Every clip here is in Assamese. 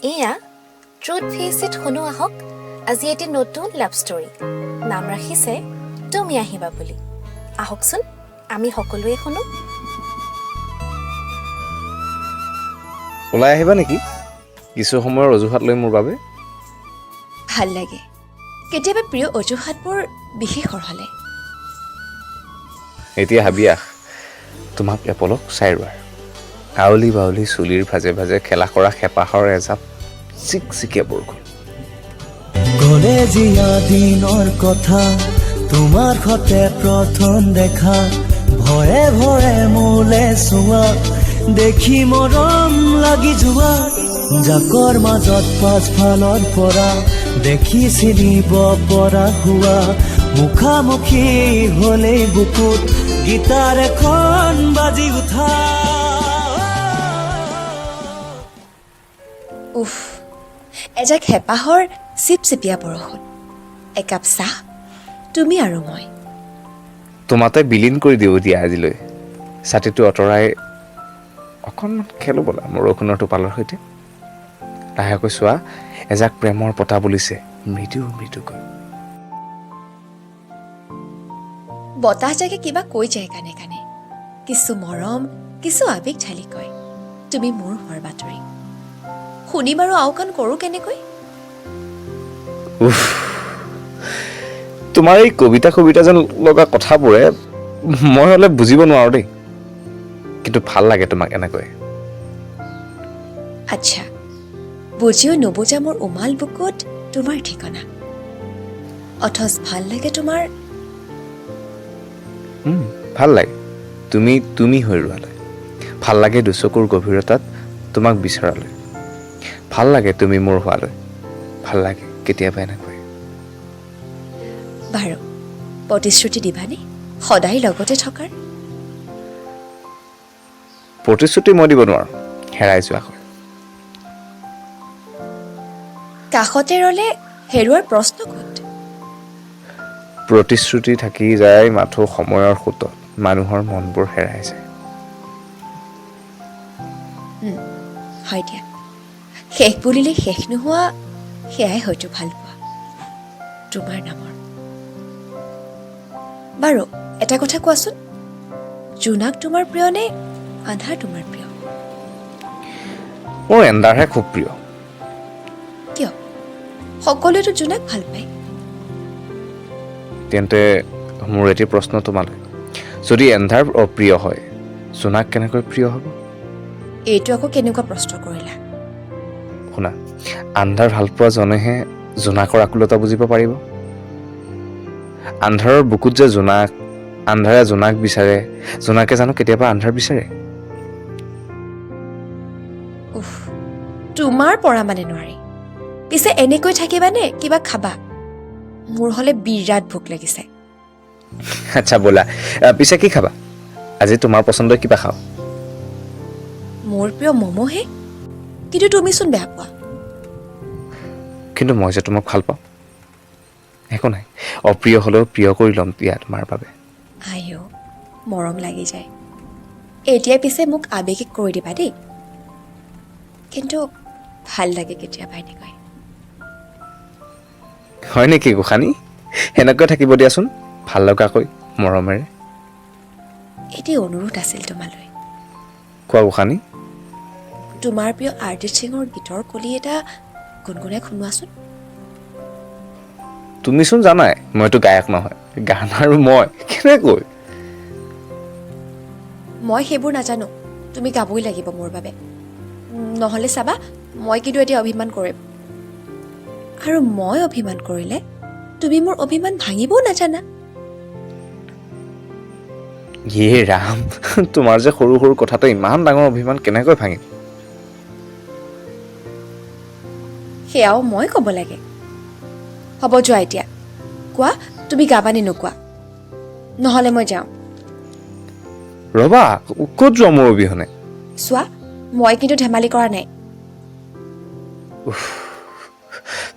এয়া ট্ৰুথ ফেইচ ইট শুনো আহক আজি এটি নতুন লাভ ষ্টৰী নাম ৰাখিছে তুমি আহিবা বুলি আহকচোন আমি সকলোৱে শুনো ওলাই আহিবা নেকি কিছু সময়ৰ অজুহাত লৈ মোৰ বাবে ভাল লাগে কেতিয়াবা প্ৰিয় অজুহাতবোৰ বিশেষৰ হ'লে এতিয়া হাবি আহ তোমাক এপলক চাইৰুৱাৰ আউলি বাউলি চুলিৰ ভাজে ভাজে খেলা কৰা খেপাহৰ এজাপ চিকচিকীয়া বৰষুণ কলেজীয়া দিনৰ কথা তোমাৰ সতে প্ৰথম দেখা ভয়ে ভয়ে মোলে চোৱা দেখি মৰম লাগি যোৱা জাকৰ মাজত পাছফালৰ পৰা দেখি চিনিব পৰা হোৱা মুখামুখি হ'লেই বুকুত গীটাৰ এখন বাজি উঠা উফ এজাক হেঁপাহৰ চিপচিপীয়া বৰষুণ একাপ চাহ তুমি আৰু মই তোমাতে বিলীন কৰি দিওঁ দিয়া আজিলৈ ছাতিটো আঁতৰাই অকণমান খেলো ব'লা বৰষুণৰ টোপালৰ সৈতে লাহেকৈ চোৱা এজাক প্ৰেমৰ পতা বুলিছে মৃদু মৃদুকৈ বতাহজাকে কিবা কৈ যায় কাণে কাণে কিছু মৰম কিছু আৱেগ ঢালি কয় তুমি মোৰ হোৱাৰ বাতৰি শুনি বাৰু আওকাণ কৰোঁ কেনেকৈ তোমাৰ এই কবিতা যেন লগা কথাবোৰে মই হ'লে বুজিব নোৱাৰো দেই কিন্তু ভাল লাগে তোমাক এনেকৈ আচ্ছা বুজিও নুবুজা মোৰ উমাল বুকুত তোমাৰ ঠিকনা অথচ ভাল লাগে তোমাৰ ভাল লাগে তুমি হৈ ৰোৱালৈ ভাল লাগে দুচকুৰ গভীৰতাত তোমাক বিচৰালৈ ভাল লাগে তুমি মোৰ হোৱালৈ ভাল লাগে কেতিয়াবা এনেকৈ বাৰু প্ৰতিশ্ৰুতি দিবানে সদায় লগতে থকাৰ প্ৰতিশ্ৰুতি মই দিব নোৱাৰো হেৰাই যোৱা হয় কাষতে ৰ'লে হেৰুৱাৰ প্ৰশ্ন ক'ত প্ৰতিশ্ৰুতি থাকি যায় মাথো সময়ৰ সোঁতত মানুহৰ মনবোৰ হেৰাই যায় হয় দিয়া শেষ বুলিলে শেষ নোহোৱা সেয়াই হয়তো ভাল পোৱা তোমাৰ নামৰ বাৰু এটা কথা কোৱাচোন জোনাক তোমাৰ প্ৰিয় নে আন্ধাৰ তোমাৰ প্ৰিয় মোৰ এন্ধাৰহে খুব প্ৰিয় কিয় সকলোৱেতো জোনাক ভাল পায় তেন্তে মোৰ এটি প্ৰশ্ন তোমালৈ যদি এন্ধাৰ অপ্ৰিয় হয় জোনাক কেনেকৈ প্ৰিয় হ'ব এইটো আকৌ কেনেকুৱা প্ৰশ্ন কৰিলা শুনা আন্ধাৰ ভাল পোৱা জনেহে জোনাকৰ আকুলতা বুজিব পাৰিব আন্ধাৰৰ বুকুত যে জোনাক আন্ধাৰে জোনাক বিচাৰে জোনাকে জানো কেতিয়াবা আন্ধাৰ বিচাৰে উফ তোমাৰ পৰা মানে নোৱাৰি পিছে এনেকৈ থাকিবানে কিবা খাবা মোৰ হ'লে বিৰাট ভোক লাগিছে আচ্ছা ব'লা পিছে কি খাবা আজি তোমাৰ পচন্দৰ কিবা খাওঁ মোৰ প্ৰিয় ম'ম'হে কিন্তু তুমিচোন বেয়া পোৱা কিন্তু মই যে তোমাক ভাল পাওঁ একো নাই অপ্ৰিয় হ'লেও প্ৰিয় কৰি ল'ম দিয়া তোমাৰ বাবে আইঅ মৰম লাগি যায় এতিয়া পিছে মোক আৱেগিক কৰি দিবা দেই কিন্তু ভাল লাগে কেতিয়াবা এনেকৈ হয় নেকি গোসানী সেনেকৈ থাকিব দিয়াচোন ভাল লগাকৈ মৰমেৰে এটি অনুৰোধ আছিল তোমালৈ কোৱা গোসানী তোমাৰ প্ৰিয় আৰজিত সিঙৰ গীতৰ কলি এটা গুণগুণাই শুনোৱাচোন তুমিচোন জানাই মইতো গায়ক নহয় গান আৰু মই কেনেকৈ মই সেইবোৰ নাজানো তুমি গাবই লাগিব মোৰ বাবে নহ'লে চাবা মই কিন্তু এতিয়া অভিমান কৰিম আৰু মই অভিমান কৰিলে তুমি মোৰ অভিমান ভাঙিবও নাজানা ইয়ে ৰাম তোমাৰ যে সৰু সৰু কথাতে ইমান ডাঙৰ অভিমান কেনেকৈ ভাঙিম সেয়াও মই ক'ব লাগে হ'ব যোৱা এতিয়া কোৱা তুমি গাবানে নোকোৱা নহ'লে মই যাওঁ ৰবা ক'ত যোৱা মোৰ অবিহনে চোৱা মই কিন্তু ধেমালি কৰা নাই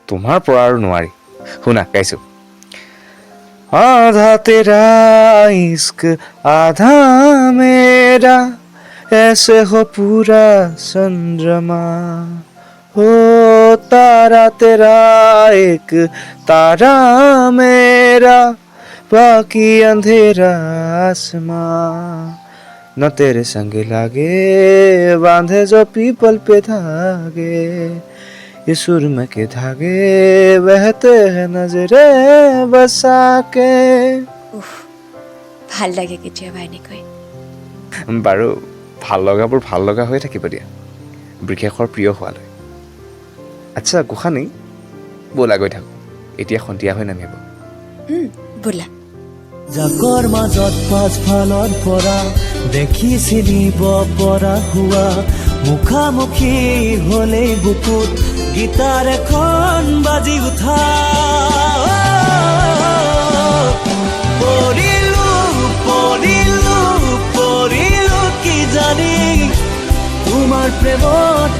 তোমাৰ পৰা আৰু নোৱাৰি শুনা গাইছো আধা তেৰা ইস্ক আধা মেৰা ऐसे हो पूरा चंद्रमा हो तारा तेरा एक तारा मेरा बाकी अंधेरा आसमां न तेरे संग लागे बांधे जो पीपल पे धागे ये सुरमे के धागे बहते हैं नजरे बसा के উফ ভাল লাগে কেতিয়াবা এনেকৈ বাৰু ভাল লগাবোৰ ভাল লগা হৈ থাকিব দিয়া বিশেষৰ প্ৰিয় হোৱালৈ আচ্ছা গোসানী ব'লা গৈ থাকোঁ এতিয়া সন্ধিয়া হৈ নামিব বোলা জাকৰ মাজত পাছফালৰ পৰা দেখি চিনিব পৰা হোৱা মুখামুখি হলেই বুকুত গীতাৰ এখন বাজি উঠা পৰিলো কি জানি তোমাৰ প্ৰেমত